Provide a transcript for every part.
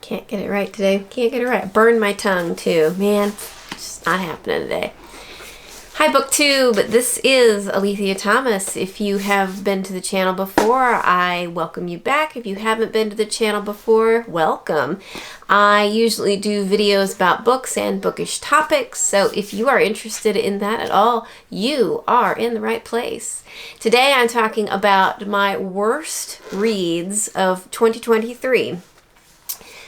Can't get it right today. Can't get it right. Burned my tongue too. Man, it's just not happening today. Hi BookTube, this is Alethea Thomas. If you have been to the channel before, I welcome you back. If you haven't been to the channel before, welcome. I usually do videos about books and bookish topics, so if you are interested in that at all, you are in the right place. Today I'm talking about my worst reads of 2023.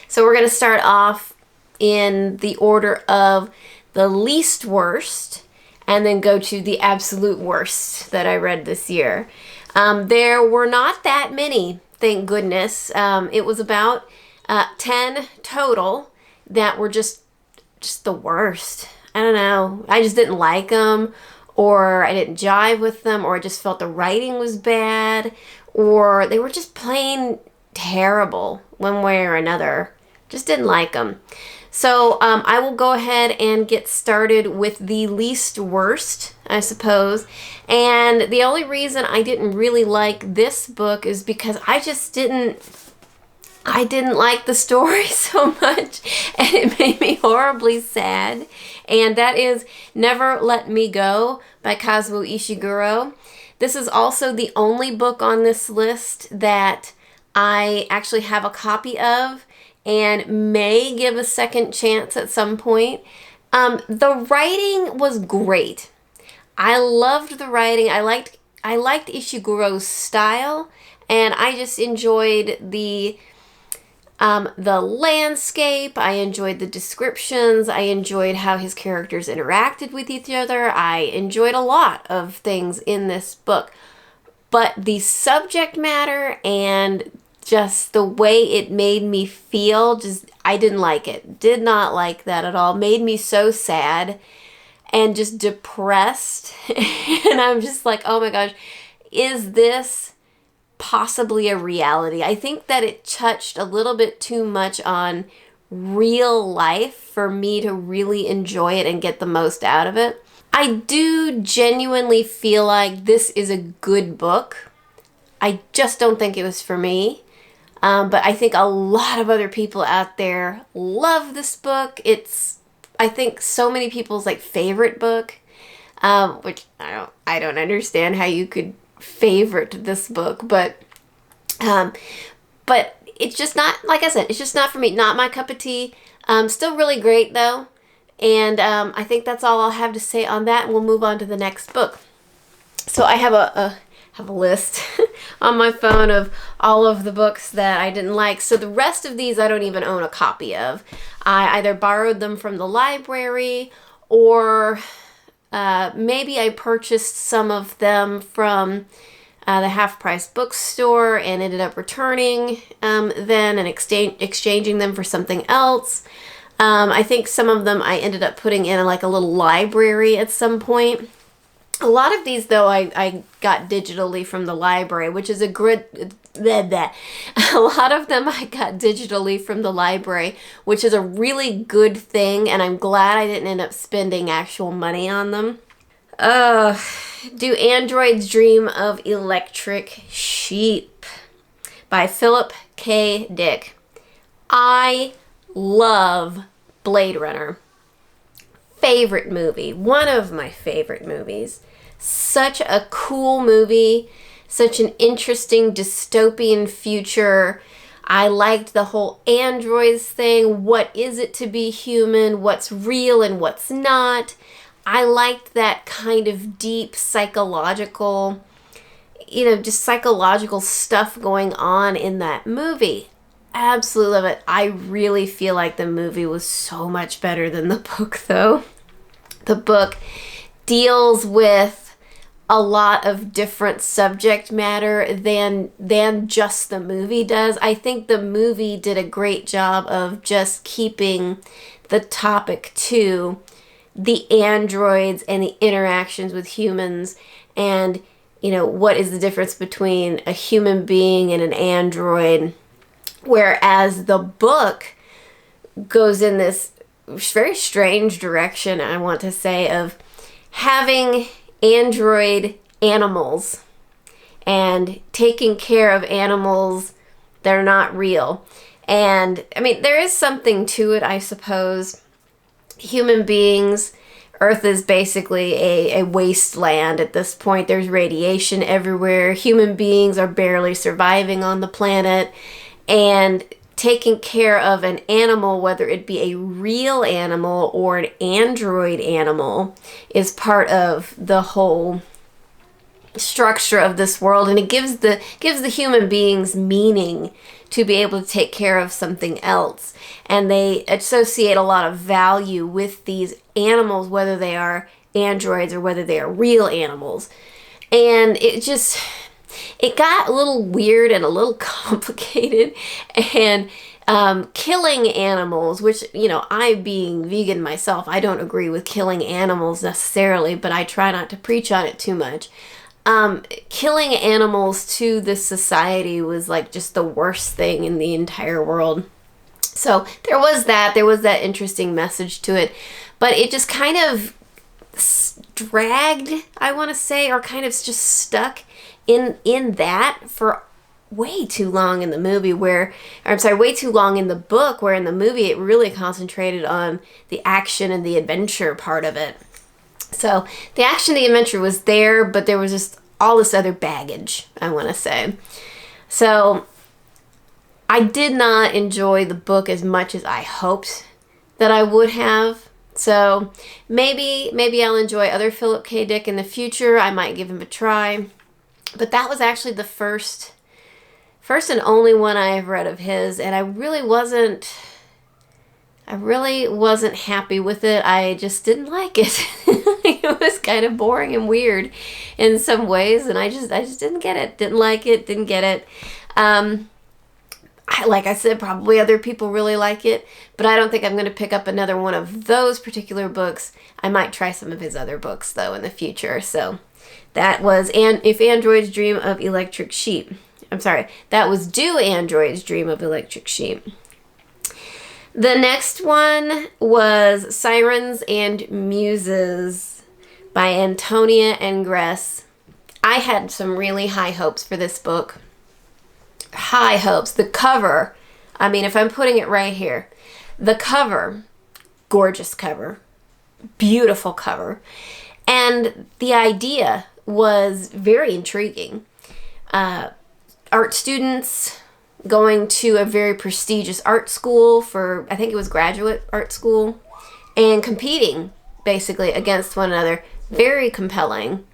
So we're going to start off in the order of the least worst, and then go to the absolute worst that I read this year. There were not that many, thank goodness. It was about 10 total that were just the worst. I don't know. I just didn't like them, or I didn't jive with them, or I just felt the writing was bad, or they were just plain terrible one way or another. Just didn't like them. So I will go ahead and get started with the least worst, I suppose. And the only reason I didn't really like this book is because I didn't like the story so much, and it made me horribly sad. And that is Never Let Me Go by Kazuo Ishiguro. This is also the only book on this list that I actually have a copy of and may give a second chance at some point. The writing was great. I loved the writing. I liked Ishiguro's style, and I just enjoyed the landscape. I enjoyed the descriptions. I enjoyed how his characters interacted with each other. I enjoyed a lot of things in this book. But the subject matter and just the way it made me feel, I didn't like it. Did not like that at all. Made me so sad and just depressed. And I'm just like, oh my gosh, is this possibly a reality? I think that it touched a little bit too much on real life for me to really enjoy it and get the most out of it. I do genuinely feel like this is a good book. I just don't think it was for me. But I think a lot of other people out there love this book. It's, I think, so many people's favorite book, which I don't understand how you could favorite this book, but it's just not, like I said, it's just not for me. Not my cup of tea. Still really great though, and I think that's all I'll have to say on that. And we'll move on to the next book. So I have a list on my phone of all of the books that I didn't like. So the rest of these I don't even own a copy of. I either borrowed them from the library, or maybe I purchased some of them from the half-price bookstore and ended up returning then and exchanging them for something else. I think some of them I ended up putting in a little library at some point. A lot of these, though, I got digitally from the library, which is a good... A lot of them I got digitally from the library, which is a really good thing, and I'm glad I didn't end up spending actual money on them. Do Androids Dream of Electric Sheep by Philip K. Dick. I love Blade Runner. Favorite movie, one of my favorite movies. Such a cool movie, such an interesting dystopian future. I liked the whole androids thing. What is it to be human? What's real and what's not? I liked that kind of deep psychological, just psychological stuff going on in that movie. Absolutely love it. I really feel like the movie was so much better than the book, though. The book deals with a lot of different subject matter than just the movie does. I think the movie did a great job of just keeping the topic to the androids and the interactions with humans, and what is the difference between a human being and an android. Whereas the book goes in this very strange direction, I want to say, of having android animals and taking care of animals that are not real. And I mean, there is something to it, I suppose. Human beings, Earth is basically a wasteland at this point. There's radiation everywhere. Human beings are barely surviving on the planet. And taking care of an animal, whether it be a real animal or an android animal, is part of the whole structure of this world, and it gives the human beings meaning to be able to take care of something else. And they associate a lot of value with these animals, whether they are androids or whether they are real animals. And it got a little weird and a little complicated. And killing animals, which, you know, I being vegan myself, I don't agree with killing animals necessarily, but I try not to preach on it too much. Killing animals to this society was like just the worst thing in the entire world. So there was that interesting message to it, but it just kind of dragged, I want to say, or kind of just stuck in that for way too long in the movie, way too long in the book, where in the movie it really concentrated on the action and the adventure part of it. So the action, the adventure was there, but there was just all this other baggage, I want to say. So I did not enjoy the book as much as I hoped that I would have. So maybe I'll enjoy other Philip K. Dick in the future. I might give him a try. But that was actually the first and only one I've read of his, and I really wasn't happy with it. I just didn't like it. It was kind of boring and weird in some ways, and I just didn't get it. Didn't like it, didn't get it. Like I said, probably other people really like it, but I don't think I'm going to pick up another one of those particular books. I might try some of his other books, though, in the future. So that was If Androids Dream of Electric Sheep. I'm sorry, that was Do Androids Dream of Electric Sheep. The next one was Sirens and Muses by Antonia Ingress. I had some really high hopes for this book. High hopes. The cover, I mean, if I'm putting it right here, the cover, gorgeous cover, beautiful cover. And the idea was very intriguing. Art students going to a very prestigious art school for, I think it was graduate art school, and competing basically against one another. Very compelling.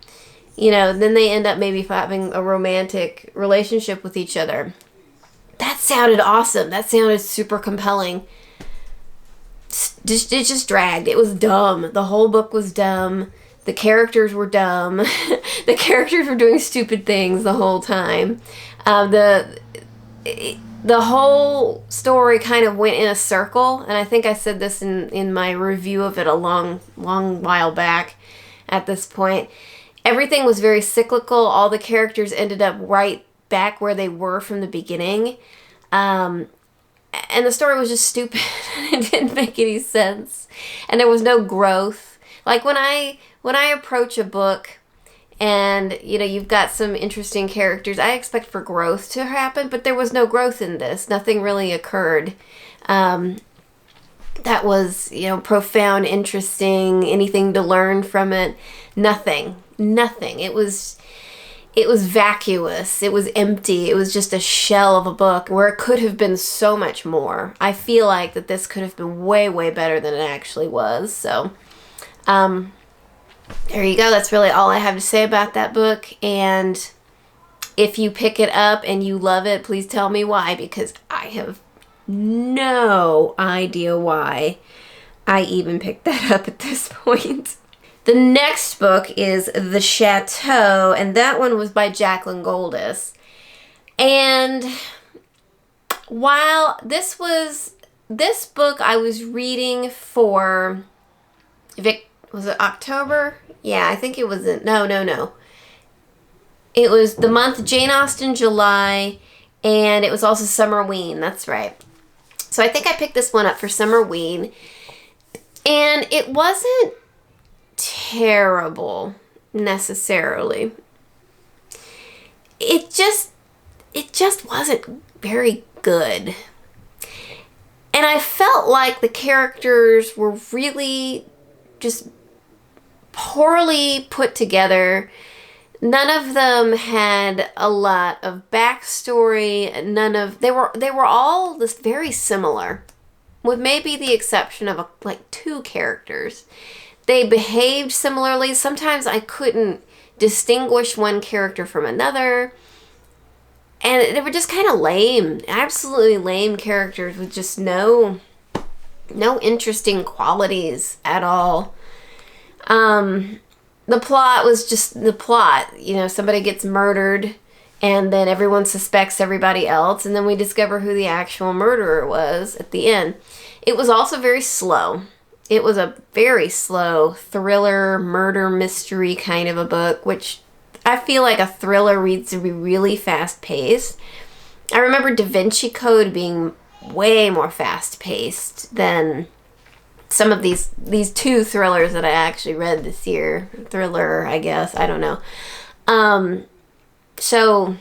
You know, then they end up maybe having a romantic relationship with each other. That sounded awesome. That sounded super compelling. It just dragged. It was dumb. The whole book was dumb. The characters were dumb. The characters were doing stupid things the whole time. The whole story kind of went in a circle, and I think I said this in my review of it a long while back at this point. Everything was very cyclical. All the characters ended up right back where they were from the beginning. And the story was just stupid. It didn't make any sense. And there was no growth. Like when I approach a book and, you know, you've got some interesting characters, I expect for growth to happen, but there was no growth in this. Nothing really occurred. That was, you know, profound, interesting, anything to learn from it. Nothing. It was vacuous. It was empty. It was just a shell of a book where it could have been so much more. I feel like that this could have been way, way better than it actually was. So, there you go. That's really all I have to say about that book. And if you pick it up and you love it, please tell me why, because I have no idea why I even picked that up at this point. The next book is The Chateau, and that one was by Jacqueline Goldis. And while this book I was reading for was it October? Yeah, I think it was no. It was the month Jane Austen, July, and it was also Summerween. That's right. So I think I picked this one up for Summerween, and it wasn't terrible necessarily. It just wasn't very good. And I felt like the characters were really just poorly put together. None of them had a lot of backstory. They were all this very similar, with maybe the exception of like 2 characters. They behaved similarly. Sometimes I couldn't distinguish one character from another. And they were just kind of lame, absolutely lame characters with just no interesting qualities at all. The plot was just the plot. You know, somebody gets murdered and then everyone suspects everybody else, and then we discover who the actual murderer was at the end. It was also very slow. It was a very slow thriller, murder mystery kind of a book, which I feel like a thriller needs to be really fast-paced. I remember Da Vinci Code being way more fast-paced than some of these 2 thrillers that I actually read this year. Thriller, I guess. I don't know. So,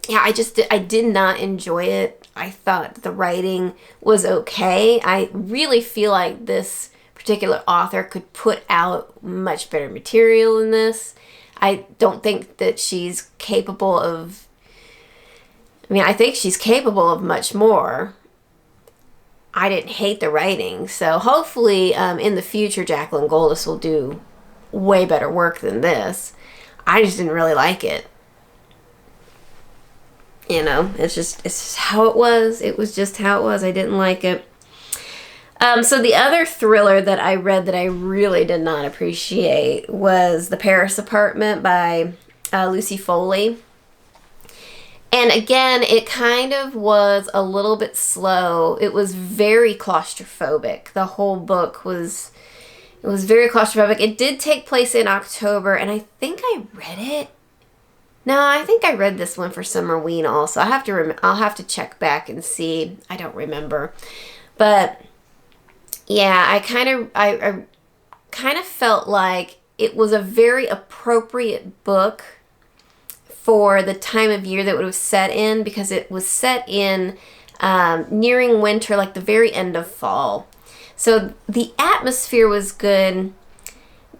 yeah, I did not enjoy it. I thought the writing was okay. I really feel like this particular author could put out much better material than this. I don't think that she's capable of... I mean, I think she's capable of much more. I didn't hate the writing. So hopefully in the future, Jacqueline Goldis will do way better work than this. I just didn't really like it. You know, it's just how it was. It was just how it was. I didn't like it. So the other thriller that I read that I really did not appreciate was The Paris Apartment by Lucy Foley. And again, it kind of was a little bit slow. It was very claustrophobic. The whole book was very claustrophobic. It did take place in October, and I think I read it. No, I think I read this one for Summerween also. I'll have to check back and see. I don't remember. But yeah, I kind of felt like it was a very appropriate book for the time of year that it was set in, because it was set in nearing winter, like the very end of fall. So the atmosphere was good.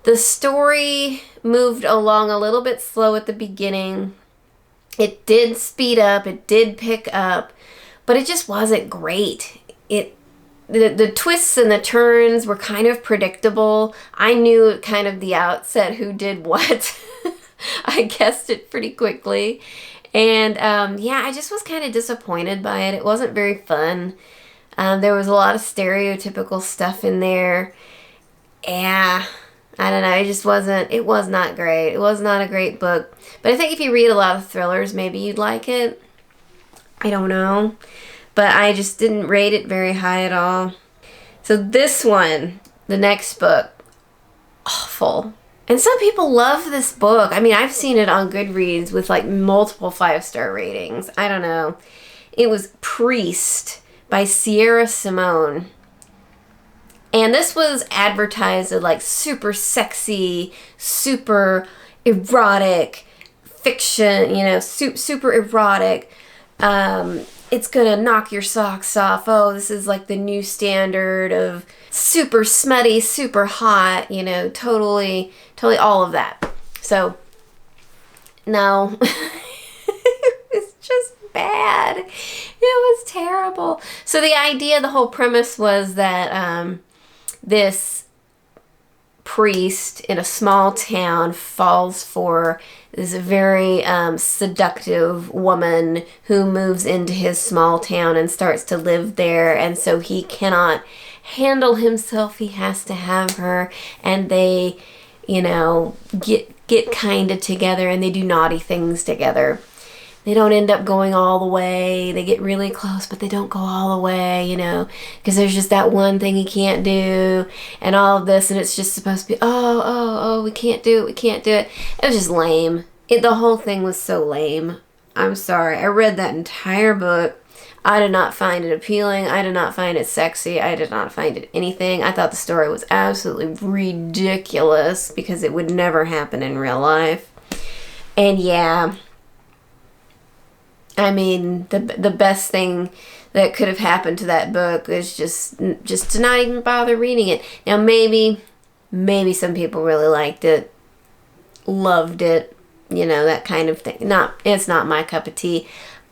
The story moved along a little bit slow at the beginning. It did speed up. It did pick up. But it just wasn't great. The twists and the turns were kind of predictable. I knew at kind of the outset who did what. I guessed it pretty quickly. And yeah, I just was kind of disappointed by it. It wasn't very fun. There was a lot of stereotypical stuff in there. Yeah, I don't know. It was not great. It was not a great book. But I think if you read a lot of thrillers, maybe you'd like it. I don't know. But I just didn't rate it very high at all. So this one, the next book, awful. And some people love this book. I mean, I've seen it on Goodreads with like multiple 5-star ratings. I don't know. It was Priest by Sierra Simone. And this was advertised as like super sexy, super erotic fiction, you know, super erotic. It's gonna knock your socks off. Oh, this is like the new standard of super smutty, super hot, you know, totally all of that. So, no. It's just bad. It was terrible. So the idea, the whole premise was that this priest in a small town falls for this very seductive woman who moves into his small town and starts to live there, and so he cannot handle himself. He has to have her, and they, you know, get kind of together, and they do naughty things together. They don't end up going all the way. They get really close, but they don't go all the way, you know, because there's just that one thing he can't do and all of this, and it's just supposed to be, oh, we can't do it. It was just lame. The whole thing was so lame. I'm sorry. I read that entire book. I did not find it appealing. I did not find it sexy. I did not find it anything. I thought the story was absolutely ridiculous because it would never happen in real life. And yeah, I mean, the best thing that could have happened to that book is just to not even bother reading it. Now maybe some people really liked it, loved it, that kind of thing. It's not my cup of tea.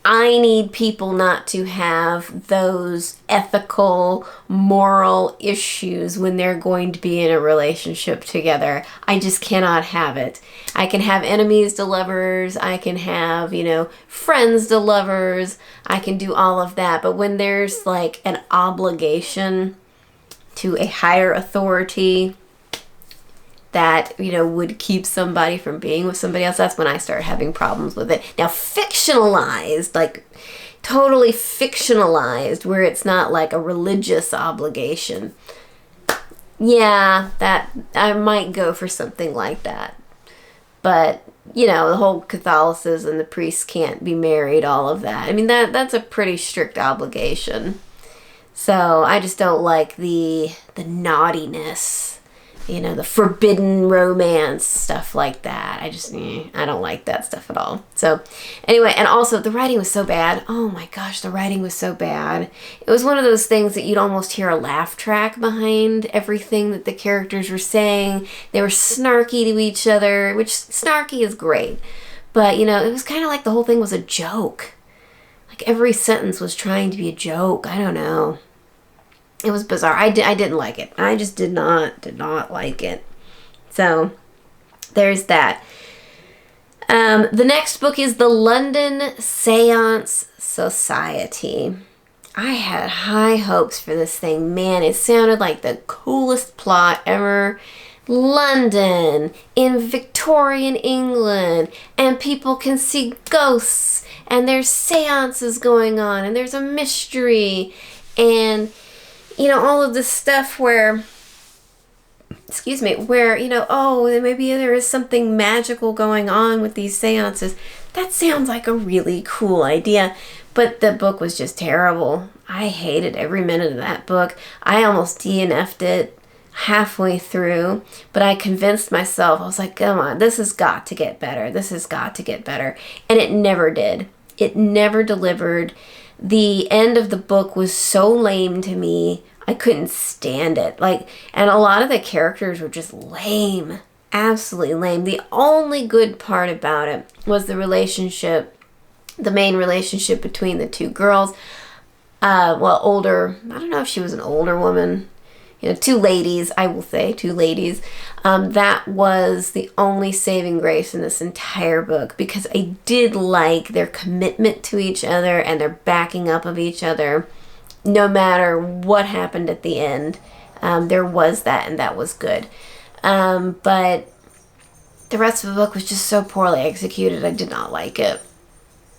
I need people not to have those ethical, moral issues when they're going to be in a relationship together. I just cannot have it. I can have enemies to lovers. I can have, friends to lovers. I can do all of that. But when there's like an obligation to a higher authority that, would keep somebody from being with somebody else, that's when I start having problems with it. Now, fictionalized, like totally fictionalized, where it's not like a religious obligation. Yeah, that I might go for something like that. But, the whole Catholicism, the priests can't be married, all of that. I mean, that's a pretty strict obligation. So I just don't like the naughtiness, the forbidden romance, stuff like that. I don't like that stuff at all. So anyway, and also the writing was so bad. Oh my gosh, the writing was so bad. It was one of those things that you'd almost hear a laugh track behind everything that the characters were saying. They were snarky to each other, which snarky is great. But, it was kind of like the whole thing was a joke. Like every sentence was trying to be a joke. I don't know. It was bizarre. I didn't like it. I just did not like it. So, there's that. The next book is The London Séance Society. I had high hopes for this thing. Man, it sounded like the coolest plot ever. London in Victorian England, and people can see ghosts, and there's seances going on, and there's a mystery, and all of this stuff where, maybe there is something magical going on with these seances. That sounds like a really cool idea, but the book was just terrible. I hated every minute of that book. I almost DNF'd it halfway through, but I convinced myself, I was like, come on, this has got to get better. This has got to get better. And it never did. It never delivered. The end of the book was so lame to me. I couldn't stand it. And a lot of the characters were just lame. Absolutely lame. The only good part about it was the main relationship between the two girls. Older, I don't know if she was an older woman. Two ladies, I will say, two ladies. That was the only saving grace in this entire book, because I did like their commitment to each other and their backing up of each other. No matter what happened at the end, there was that, and that was good. But the rest of the book was just so poorly executed, I did not like it.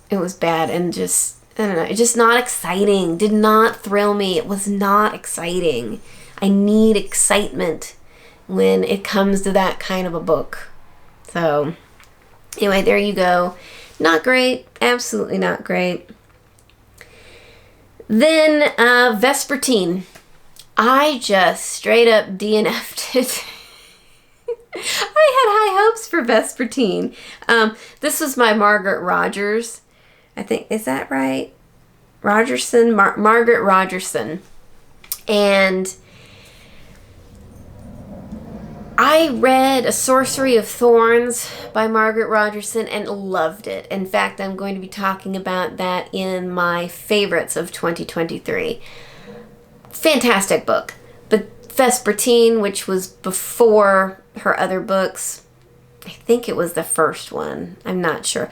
It was bad and just, I don't know, it's just not exciting. Did not thrill me. It was not exciting. I need excitement when it comes to that kind of a book. So, anyway, there you go. Not great. Absolutely not great. Then, Vespertine. I just straight up DNF'd it. I had high hopes for Vespertine. This was my Margaret Rogers. I think, is that right? Rogerson? Margaret Rogerson. And I read A Sorcery of Thorns by Margaret Rogerson and loved it. In fact, I'm going to be talking about that in my favorites of 2023. Fantastic book. But Vespertine, which was before her other books, I think it was the first one. I'm not sure.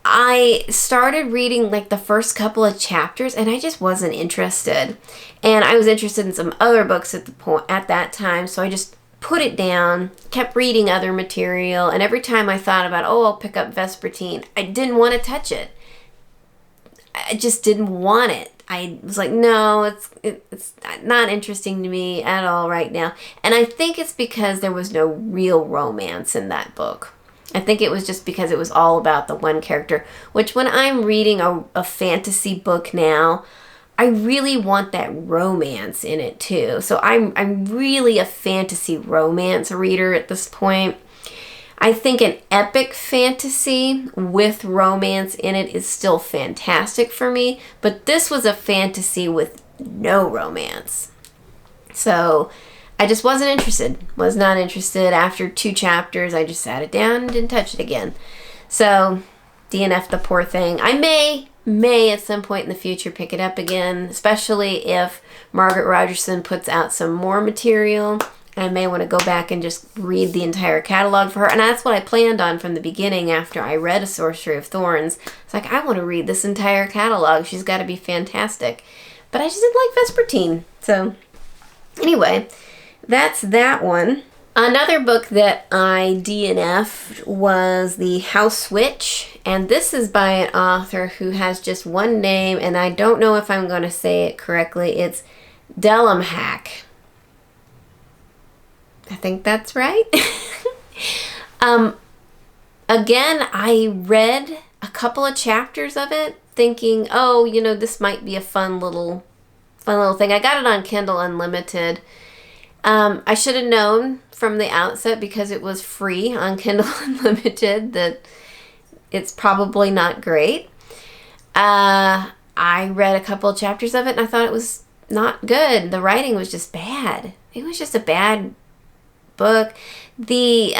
I started reading the first couple of chapters and I just wasn't interested. And I was interested in some other books at that time, so I just put it down, kept reading other material, and every time I thought about, I'll pick up Vespertine, I didn't want to touch it. I just didn't want it. I was like, no, it's not interesting to me at all right now. And I think it's because there was no real romance in that book. I think it was just because it was all about the one character, which when I'm reading a fantasy book now, I really want that romance in it too. So I'm really a fantasy romance reader at this point. I think an epic fantasy with romance in it is still fantastic for me, but this was a fantasy with no romance. So I just wasn't interested. Was not interested. After 2 chapters, I just sat it down and didn't touch it again. So DNF the poor thing. I may at some point in the future pick it up again, especially if Margaret Rogerson puts out some more material. I may want to go back and just read the entire catalog for her. And that's what I planned on from the beginning after I read A Sorcery of Thorns. It's like, I want to read this entire catalog. She's got to be fantastic. But I just didn't like Vespertine. So anyway, that's that one. Another book that I DNF'd was The House Witch. And this is by an author who has just one name. And I don't know if I'm going to say it correctly. It's Dellamhack. I think that's right. Again, I read a couple of chapters of it thinking, oh, you know, this might be a fun little thing. I got it on Kindle Unlimited. I should have known from the outset, because it was free on Kindle Unlimited, that it's probably not great. I read a couple of chapters of it and I thought it was not good. The writing was just bad. It was just a bad book. The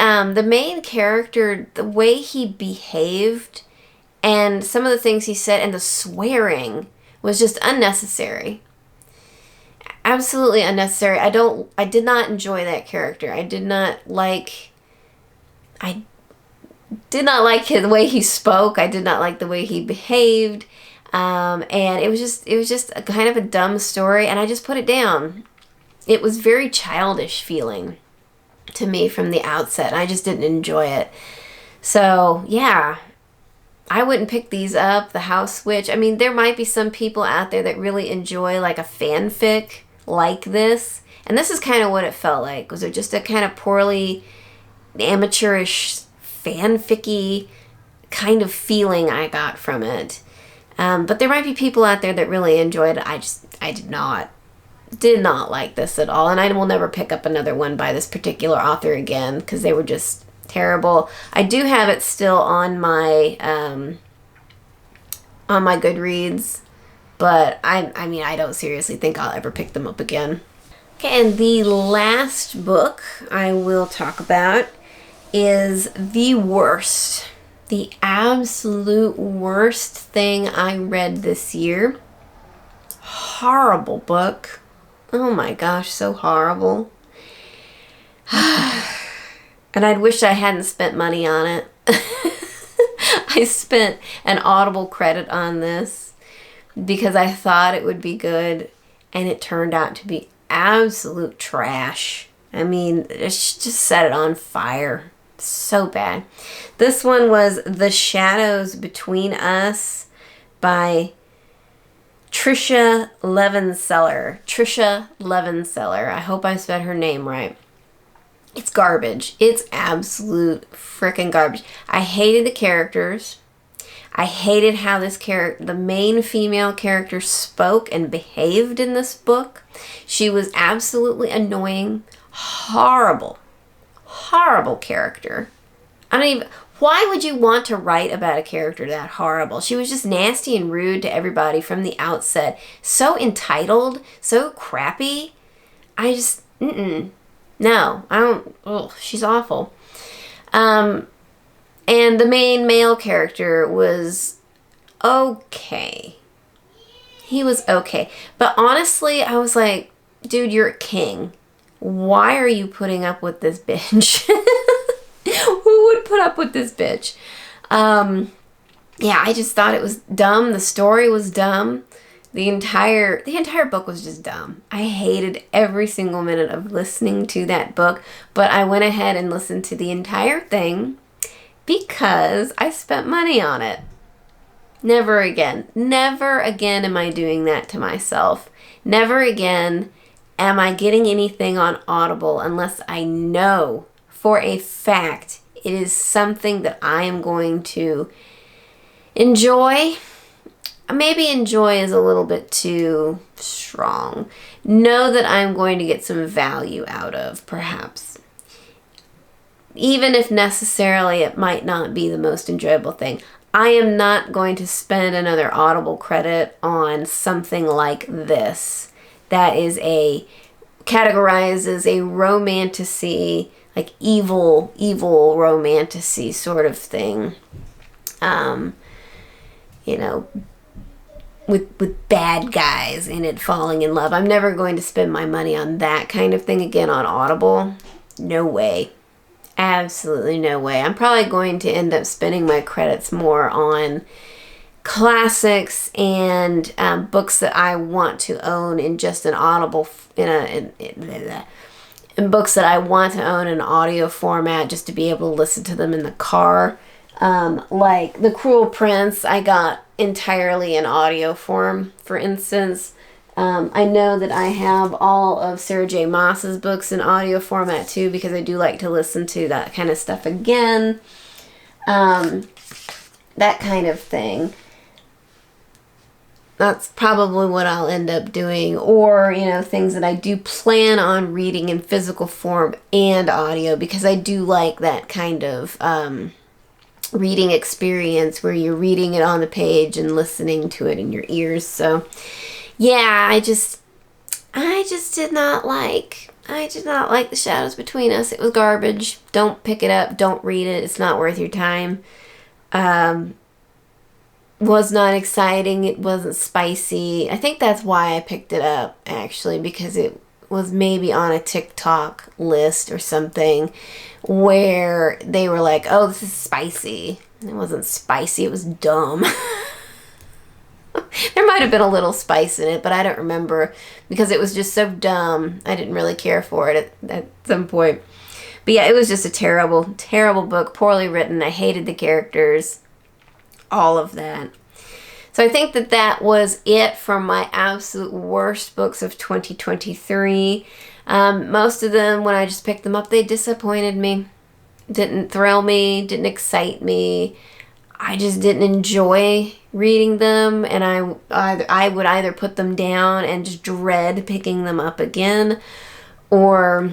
main character, the way he behaved and some of the things he said and the swearing was just unnecessary. Absolutely unnecessary. I did not enjoy that character. I did not like the way he spoke. I did not like the way he behaved. And it was just a kind of a dumb story, and I just put it down. It was very childish feeling to me from the outset. I just didn't enjoy it. So, yeah, I wouldn't pick these up. The House Witch. I mean, there might be some people out there that really enjoy like a fanfic like this. And this is kind of what it felt like. Was it just a kind of poorly amateurish, fanficky kind of feeling I got from it. But there might be people out there that really enjoyed it. I did not like this at all. And I will never pick up another one by this particular author again, because they were just terrible. I do have it still on my Goodreads, but I mean, I don't seriously think I'll ever pick them up again. Okay, and the last book I will talk about is the absolute worst thing I read this year. Horrible book. Oh my gosh, so horrible. And I'd wish I hadn't spent money on it. I spent an Audible credit on this because I thought it would be good, and it turned out to be absolute trash. I mean, it just set it on fire. So bad. This one was The Shadows Between Us by Tricia Levenseller. I hope I said her name right. It's garbage. It's absolute freaking garbage. I hated the characters. I hated how the main female character spoke and behaved in this book. She was absolutely annoying. Horrible character. Why would you want to write about a character that horrible? She was just nasty and rude to everybody from the outset. So entitled, so crappy. No, I don't, she's awful. And the main male character was okay. He was okay. But honestly, I was like, dude, you're a king. Why are you putting up with this bitch? Who would put up with this bitch? Yeah, I just thought it was dumb. The story was dumb. The entire book was just dumb. I hated every single minute of listening to that book, but I went ahead and listened to the entire thing because I spent money on it. Never again. Never again am I doing that to myself. Never again am I getting anything on Audible unless I know for a fact it is something that I am going to enjoy. Maybe enjoy is a little bit too strong. Know that I'm going to get some value out of, perhaps. even if necessarily it might not be the most enjoyable thing. I am not going to spend another Audible credit on something like this. That is categorized as a romantasy, like evil romantasy sort of thing. You know, with bad guys in it falling in love. I'm never going to spend my money on that kind of thing again on Audible. No way. Absolutely no way. I'm probably going to end up spending my credits more on classics and books that I want to own in just an Audible, in books that I want to own in audio format just to be able to listen to them in the car. Like The Cruel Prince, I got entirely in audio form, for instance. I know that I have all of Sarah J. Maas's books in audio format too, because I do like to listen to that kind of stuff again. That kind of thing. That's probably what I'll end up doing. Or, you know, things that I do plan on reading in physical form and audio, because I do like that kind of reading experience where you're reading it on the page and listening to it in your ears. So yeah, I just did not like The Shadows Between Us. It was garbage. Don't pick it up. Don't read it. It's not worth your time. Was not exciting. It wasn't spicy. I think that's why I picked it up, actually, because it was maybe on a TikTok list or something where they were like, oh, this is spicy. It wasn't spicy. It was dumb. There might have been a little spice in it, but I don't remember because it was just so dumb. I didn't really care for it at some point. But yeah, it was just a terrible, terrible book, poorly written. I hated the characters, all of that. So I think that was it for my absolute worst books of 2023. Most of them, when I just picked them up, they disappointed me. Didn't thrill me, didn't excite me. I just didn't enjoy reading them, and I would either put them down and just dread picking them up again, or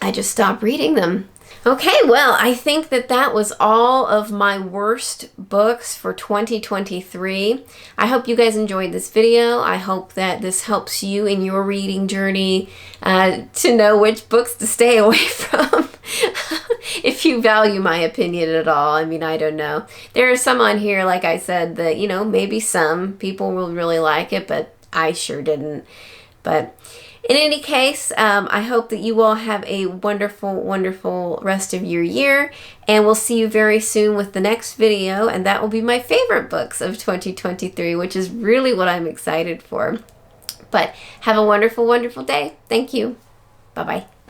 I just stopped reading them. Okay, well, I think that was all of my worst books for 2023. I hope you guys enjoyed this video. I hope that this helps you in your reading journey to know which books to stay away from. If you value my opinion at all. I mean, I don't know. There are some on here, like I said, that, you know, maybe some people will really like it, but I sure didn't. But in any case, I hope that you all have a wonderful, wonderful rest of your year, and we'll see you very soon with the next video, and that will be my favorite books of 2023, which is really what I'm excited for. But have a wonderful, wonderful day. Thank you. Bye-bye.